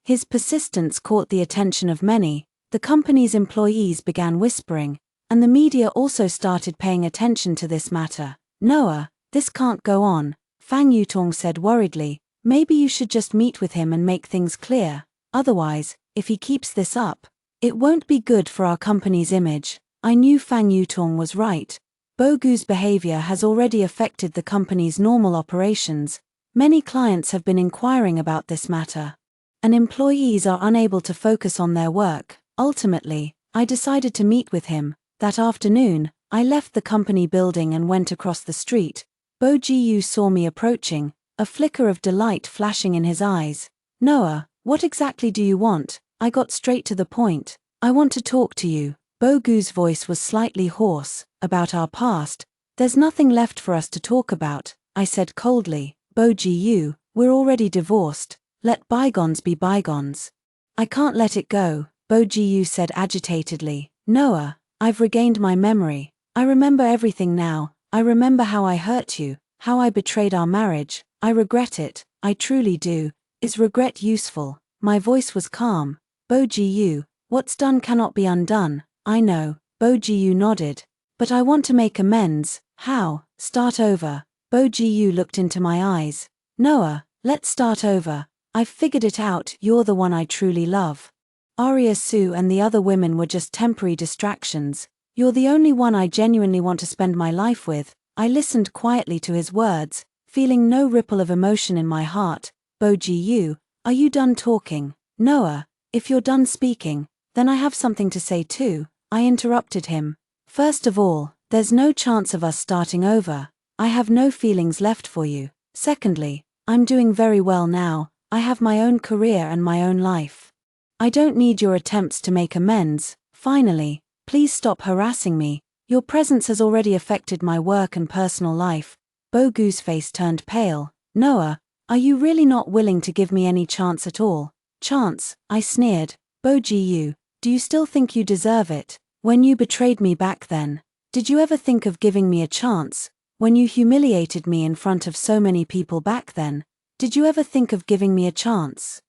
His persistence caught the attention of many. The company's employees began whispering, and the media also started paying attention to this matter. Noah, this can't go on, Fang Yutong said worriedly. Maybe you should just meet with him and make things clear. Otherwise, if he keeps this up, it won't be good for our company's image. I knew Fang Yutong was right. Bo Gu's behavior has already affected the company's normal operations. Many clients have been inquiring about this matter, and employees are unable to focus on their work. Ultimately, I decided to meet with him. That afternoon, I left the company building and went across the street. Bo Ji saw me approaching, a flicker of delight flashing in his eyes. Noah, what exactly do you want? I got straight to the point. I want to talk to you. Bo Gu's voice was slightly hoarse. About our past. There's nothing left for us to talk about, I said coldly. Bo Ji, we're already divorced. Let bygones be bygones. I can't let it go, Bo Ji said agitatedly. Noah, I've regained my memory. I remember everything now. I remember how I hurt you, how I betrayed our marriage. I regret it, I truly do. Is regret useful? My voice was calm. Bo Ji, what's done cannot be undone. I know, Bo Ji nodded. But I want to make amends. How? Start over. Bo Ji looked into my eyes. Noah, let's start over. I've figured it out. You're the one I truly love. Arya Sue and the other women were just temporary distractions. You're the only one I genuinely want to spend my life with. I listened quietly to his words, feeling no ripple of emotion in my heart. Bo Ji, are you done talking? Noah, if you're done speaking, then I have something to say too. I interrupted him. First of all, there's no chance of us starting over. I have no feelings left for you. Secondly, I'm doing very well now. I have my own career and my own life. I don't need your attempts to make amends. Finally, please stop harassing me. Your presence has already affected my work and personal life. Bo Gu's face turned pale. Noah, are you really not willing to give me any chance at all? Chance, I sneered. Bo Ji, do you still think you deserve it? When you betrayed me back then, did you ever think of giving me a chance? When you humiliated me in front of so many people back then, did you ever think of giving me a chance?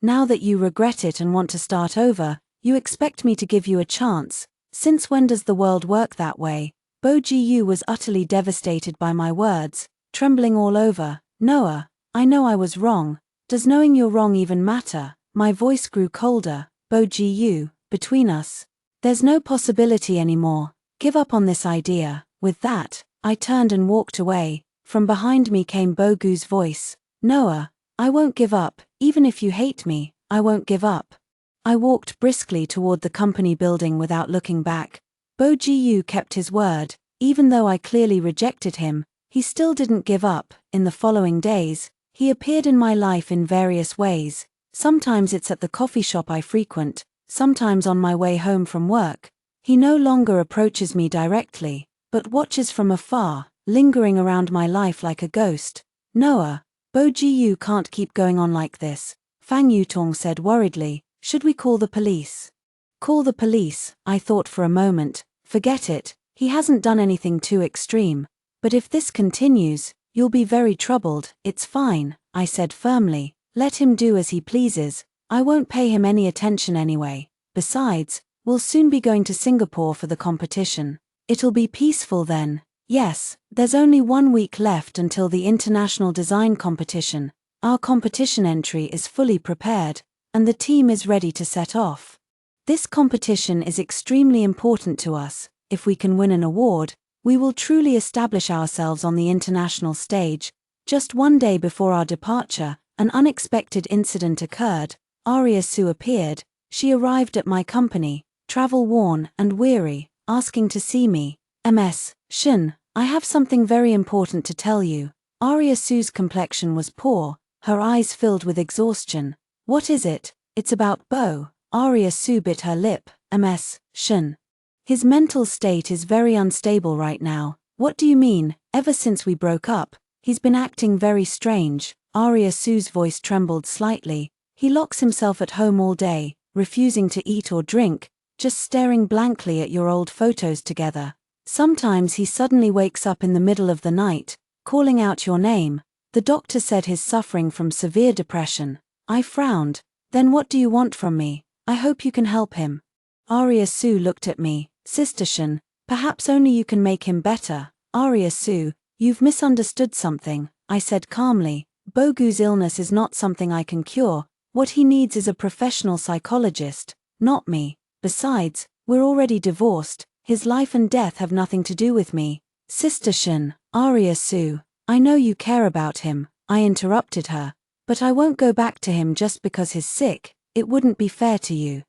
Now that you regret it and want to start over, you expect me to give you a chance. Since when does the world work that way? Bo Ji was utterly devastated by my words, trembling all over. Noah, I know I was wrong. Does knowing you're wrong even matter? My voice grew colder. Bo Ji, between us, there's no possibility anymore. Give up on this idea. With that, I turned and walked away. From behind me came Bo Gu's voice. Noah, I won't give up. Even if you hate me, I won't give up. I walked briskly toward the company building without looking back. Bo Ji-yu kept his word. Even though I clearly rejected him, he still didn't give up. In the following days, he appeared in my life in various ways. Sometimes it's at the coffee shop I frequent, sometimes on my way home from work. He no longer approaches me directly, but watches from afar, lingering around my life like a ghost. Noah, Bo Ji-yu can't keep going on like this, Fang Yutong said worriedly. Should we call the police? Call the police, I thought for a moment. Forget it, he hasn't done anything too extreme. But if this continues, you'll be very troubled. It's fine, I said firmly. Let him do as he pleases. I won't pay him any attention anyway. Besides, we'll soon be going to Singapore for the competition. It'll be peaceful then. Yes, there's only 1 week left until the international design competition. Our competition entry is fully prepared, and the team is ready to set off. This competition is extremely important to us. If we can win an award, we will truly establish ourselves on the international stage. Just 1 day before our departure, an unexpected incident occurred. Arya Su appeared. She arrived at my company, travel-worn and weary, asking to see me. Ms. Shin, I have something very important to tell you. Arya Su's complexion was poor, her eyes filled with exhaustion. What is it? It's about Bo. Arya Su bit her lip. Ms. Shin. His mental state is very unstable right now. What do you mean? Ever since we broke up, he's been acting very strange. Arya Su's voice trembled slightly. He locks himself at home all day, refusing to eat or drink, just staring blankly at your old photos together. Sometimes he suddenly wakes up in the middle of the night, calling out your name. The doctor said he's suffering from severe depression. I frowned. Then what do you want from me? I hope you can help him. Arya Su looked at me. Sister Shin, perhaps only you can make him better. Arya Su, you've misunderstood something, I said calmly. Bogu's illness is not something I can cure. What he needs is a professional psychologist, not me. Besides, we're already divorced. His life and death have nothing to do with me. Sister Shin, Arya Su, I know you care about him, I interrupted her. But I won't go back to him just because he's sick. It wouldn't be fair to you.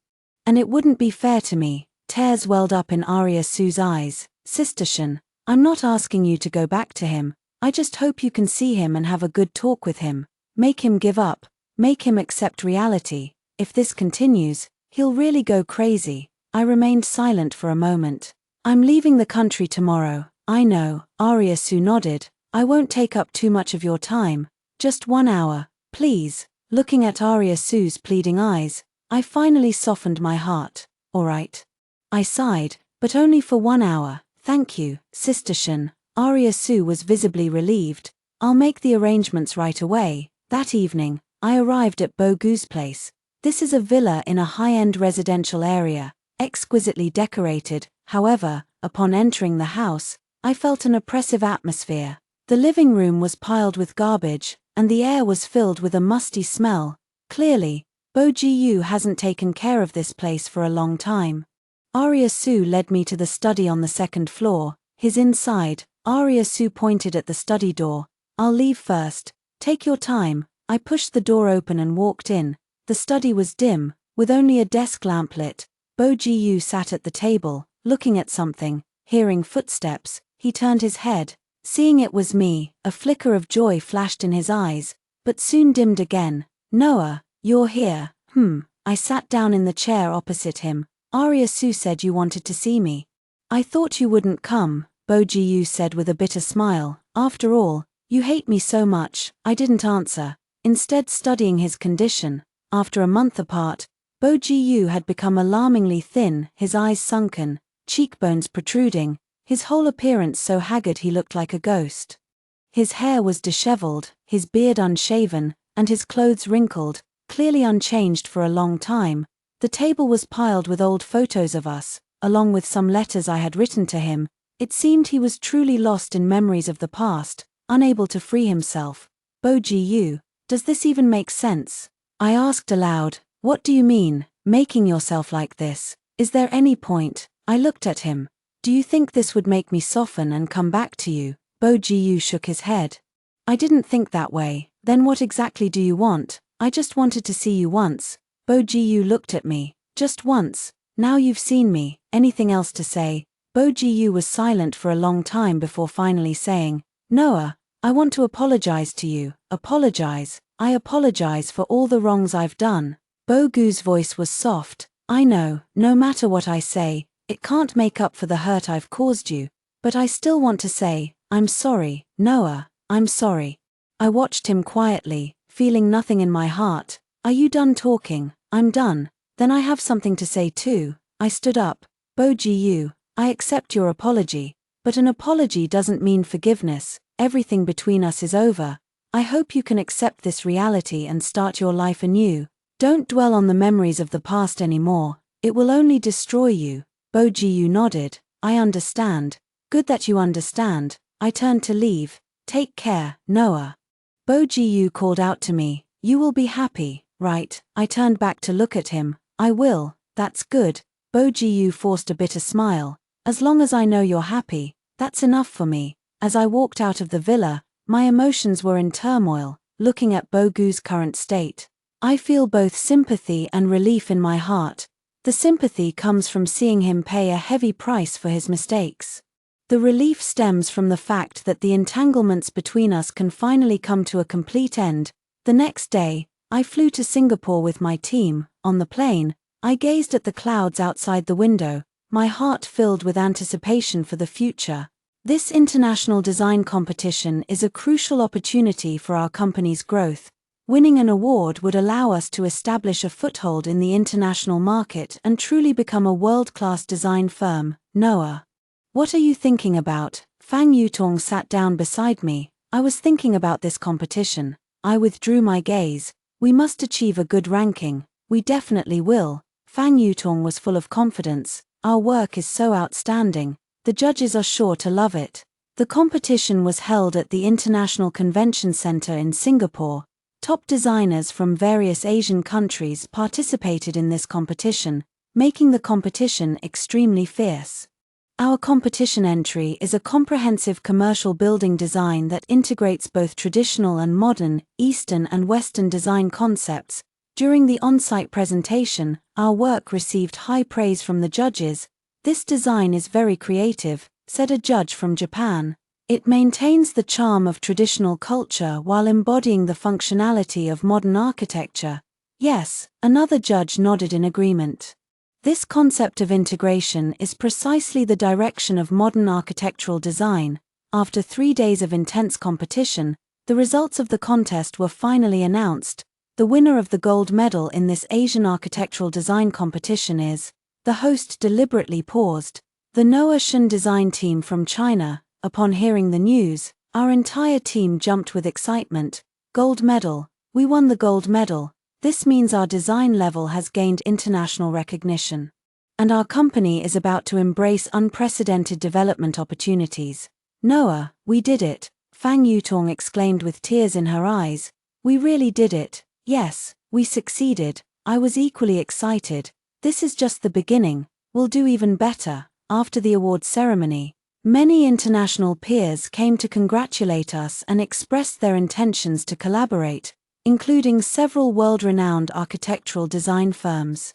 And it wouldn't be fair to me. Tears welled up in Arya Su's eyes. Sister Shin, I'm not asking you to go back to him. I just hope you can see him and have a good talk with him. Make him give up. Make him accept reality. If this continues, he'll really go crazy. I remained silent for a moment. I'm leaving the country tomorrow. I know, Arya Su nodded. I won't take up too much of your time. Just 1 hour, please. Looking at Arya Su's pleading eyes, I finally softened my heart. All right. I sighed, but only for 1 hour. Thank you, Sister Shin. Arya Su was visibly relieved. I'll make the arrangements right away. That evening, I arrived at Bogu's place. This is a villa in a high-end residential area, exquisitely decorated. However, upon entering the house, I felt an oppressive atmosphere. The living room was piled with garbage, and the air was filled with a musty smell. Clearly, Bo Ji-yu hasn't taken care of this place for a long time. Arya Su led me to the study on the 2nd floor. His inside. Arya Su pointed at the study door. I'll leave first. Take your time. I pushed the door open and walked in. The study was dim, with only a desk lamp lit. Bo Ji-yu sat at the table, looking at something. Hearing footsteps, he turned his head. Seeing it was me, a flicker of joy flashed in his eyes, but soon dimmed again. Noah, you're here. I sat down in the chair opposite him. Arya Su said you wanted to see me. I thought you wouldn't come, Bo Ji-yu said with a bitter smile. After all, you hate me so much. I didn't answer, instead studying his condition. After a month apart, Bo Ji-yu had become alarmingly thin, his eyes sunken, cheekbones protruding, his whole appearance so haggard he looked like a ghost. His hair was disheveled, his beard unshaven, and his clothes wrinkled, clearly unchanged for a long time. The table was piled with old photos of us, along with some letters I had written to him. It seemed he was truly lost in memories of the past, unable to free himself. Bo Ji-yu, does this even make sense? I asked aloud. What do you mean, making yourself like this? Is there any point? I looked at him. Do you think this would make me soften and come back to you? Bo Ji-yu shook his head. I didn't think that way. Then what exactly do you want? I just wanted to see you once. Bo Jiu looked at me. Just once. Now you've seen me. Anything else to say? Bo Jiu was silent for a long time before finally saying, Noah, I want to apologize to you. Apologize. I apologize for all the wrongs I've done. Bo Gu's voice was soft. I know, no matter what I say, it can't make up for the hurt I've caused you. But I still want to say, I'm sorry, Noah, I'm sorry. I watched him quietly, feeling nothing in my heart. Are you done talking? I'm done. Then I have something to say too. I stood up. Bo Jiu, I accept your apology, but an apology doesn't mean forgiveness. Everything between us is over. I hope you can accept this reality and start your life anew. Don't dwell on the memories of the past anymore. It will only destroy you. Bo Jiu nodded. I understand. Good that you understand. I turned to leave. Take care, Noah. Bo Jiu called out to me. You will be happy, right? I turned back to look at him. I will. That's good. Bo Jiu forced a bitter smile. As long as I know you're happy, that's enough for me. As I walked out of the villa, my emotions were in turmoil, looking at Bo Gu's current state. I feel both sympathy and relief in my heart. The sympathy comes from seeing him pay a heavy price for his mistakes. The relief stems from the fact that the entanglements between us can finally come to a complete end. The next day, I flew to Singapore with my team. On the plane, I gazed at the clouds outside the window, my heart filled with anticipation for the future. This international design competition is a crucial opportunity for our company's growth. Winning an award would allow us to establish a foothold in the international market and truly become a world-class design firm. Noah, what are you thinking about? Fang Yutong sat down beside me. I was thinking about this competition. I withdrew my gaze. We must achieve a good ranking. We definitely will. Fang Yutong was full of confidence. Our work is so outstanding. The judges are sure to love it. The competition was held at the International Convention Center in Singapore. Top designers from various Asian countries participated in this competition, making the competition extremely fierce. Our competition entry is a comprehensive commercial building design that integrates both traditional and modern, Eastern and Western design concepts. During the on-site presentation, our work received high praise from the judges. This design is very creative, said a judge from Japan. It maintains the charm of traditional culture while embodying the functionality of modern architecture. Yes, another judge nodded in agreement. This concept of integration is precisely the direction of modern architectural design. After 3 days of intense competition, the results of the contest were finally announced. The winner of the gold medal in this Asian architectural design competition is. The host deliberately paused. The Noah Shun design team from China. Upon hearing the news, our entire team jumped with excitement. Gold medal. We won the gold medal. This means our design level has gained international recognition. And our company is about to embrace unprecedented development opportunities. Noah, we did it. Fang Yutong exclaimed with tears in her eyes. We really did it. Yes, we succeeded. I was equally excited. This is just the beginning. We'll do even better. After the award ceremony, many international peers came to congratulate us and expressed their intentions to collaborate, including several world-renowned architectural design firms,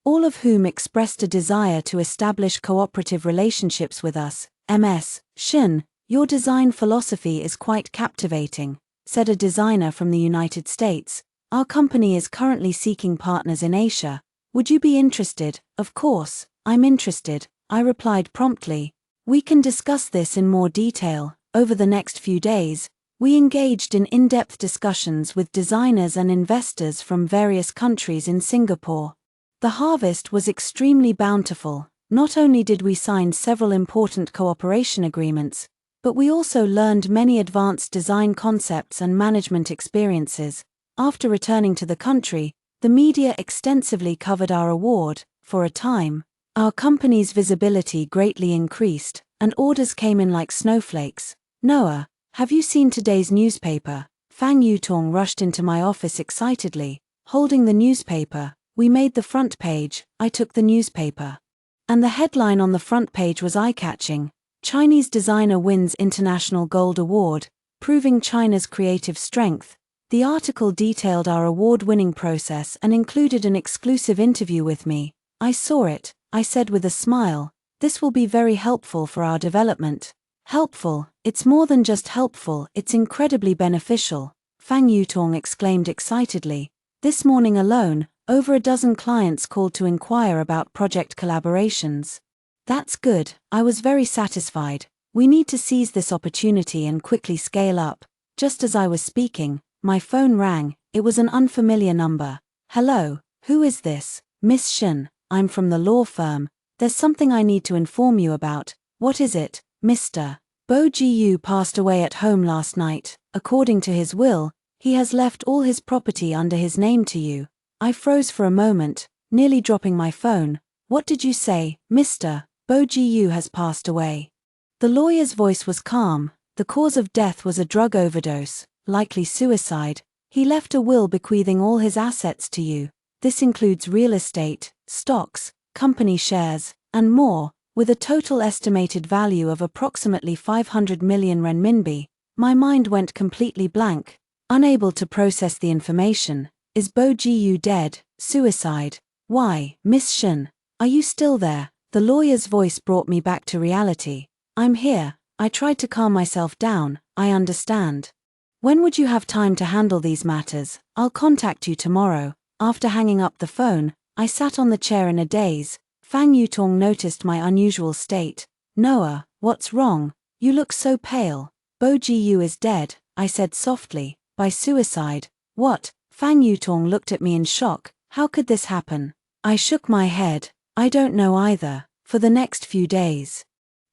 all of whom expressed a desire to establish cooperative relationships with us. Ms. Shin, your design philosophy is quite captivating, said a designer from the United States. Our company is currently seeking partners in Asia. Would you be interested? Of course, I'm interested, I replied promptly. We can discuss this in more detail. Over the next few days, we engaged in in-depth discussions with designers and investors from various countries in Singapore. The harvest was extremely bountiful. Not only did we sign several important cooperation agreements, but we also learned many advanced design concepts and management experiences. After returning to the country, the media extensively covered our award. For a time, our company's visibility greatly increased, and orders came in like snowflakes. Noah, have you seen today's newspaper? Fang Yutong rushed into my office excitedly, holding the newspaper. We made the front page. I took the newspaper. And the headline on the front page was eye-catching. Chinese designer wins International Gold Award, proving China's creative strength. The article detailed our award-winning process and included an exclusive interview with me. I saw it, I said with a smile. This will be very helpful for our development. Helpful? It's more than just helpful, it's incredibly beneficial, Fang Yutong exclaimed excitedly. This morning alone, over a dozen clients called to inquire about project collaborations. That's good, I was very satisfied. We need to seize this opportunity and quickly scale up. Just as I was speaking, my phone rang. It was an unfamiliar number. Hello, who is this? Miss Shen, I'm from the law firm. There's something I need to inform you about. What is it, Mr. Bo Ji-yu passed away at home last night. According to his will, he has left all his property under his name to you. I froze for a moment, nearly dropping my phone. What did you say, Mr. Bo Ji-yu has passed away? The lawyer's voice was calm. The cause of death was a drug overdose, likely suicide. He left a will bequeathing all his assets to you. This includes real estate, stocks, company shares, and more, with a total estimated value of approximately 500 million renminbi. My mind went completely blank, unable to process the information. Is Bo Ji-yu dead? Suicide? Why, Miss Shen, are you still there? The lawyer's voice brought me back to reality. I'm here. I tried to calm myself down. I understand. When would you have time to handle these matters? I'll contact you tomorrow. After hanging up the phone, I sat on the chair in a daze. Fang Yutong noticed my unusual state. Noah, what's wrong? You look so pale. Bo Ji-yu is dead, I said softly. By suicide. What? Fang Yutong looked at me in shock. How could this happen? I shook my head. I don't know either. For the next few days,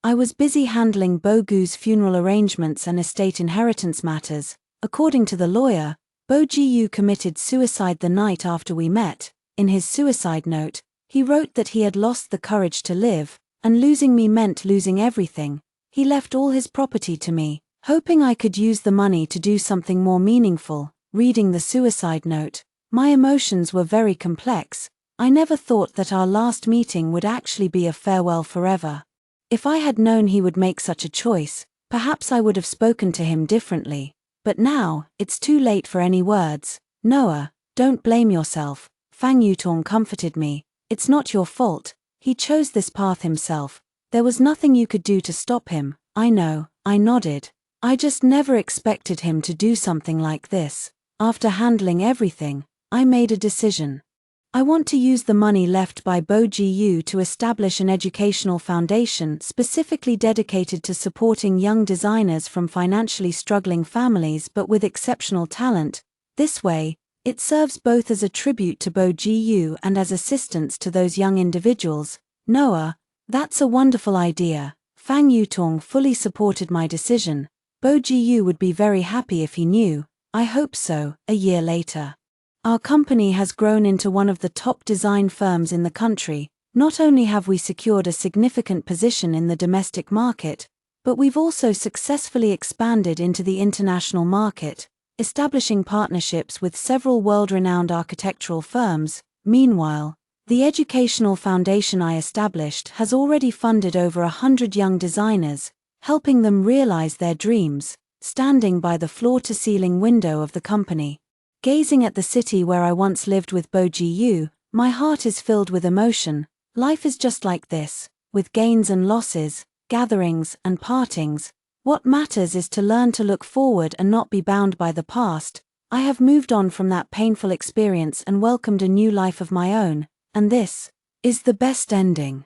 I was busy handling Bo Gu's funeral arrangements and estate inheritance matters. According to the lawyer, Bo Ji-yu committed suicide the night after we met. In his suicide note, he wrote that he had lost the courage to live, and losing me meant losing everything. He left all his property to me, hoping I could use the money to do something more meaningful. Reading the suicide note, my emotions were very complex. I never thought that our last meeting would actually be a farewell forever. If I had known he would make such a choice, perhaps I would have spoken to him differently. But now, it's too late for any words. Noah, don't blame yourself. Fang Yutong comforted me. It's not your fault. He chose this path himself. There was nothing you could do to stop him. I know, I nodded. I just never expected him to do something like this. After handling everything, I made a decision. I want to use the money left by Bo Ji-yu to establish an educational foundation specifically dedicated to supporting young designers from financially struggling families but with exceptional talent. This way, it serves both as a tribute to Bo Ji-yu and as assistance to those young individuals. Noah, that's a wonderful idea. Fang Yutong fully supported my decision. Bo Ji-yu would be very happy if he knew. I hope so. A year later, our company has grown into one of the top design firms in the country. Not only have we secured a significant position in the domestic market, but we've also successfully expanded into the international market, establishing partnerships with several world-renowned architectural firms. Meanwhile, the educational foundation I established has already funded over 100 young designers, helping them realize their dreams, standing by the floor-to-ceiling window of the company. Gazing at the city where I once lived with Bo Ji-yu, my heart is filled with emotion. Life is just like this, with gains and losses, gatherings and partings. What matters is to learn to look forward and not be bound by the past. I have moved on from that painful experience and welcomed a new life of my own, and this is the best ending.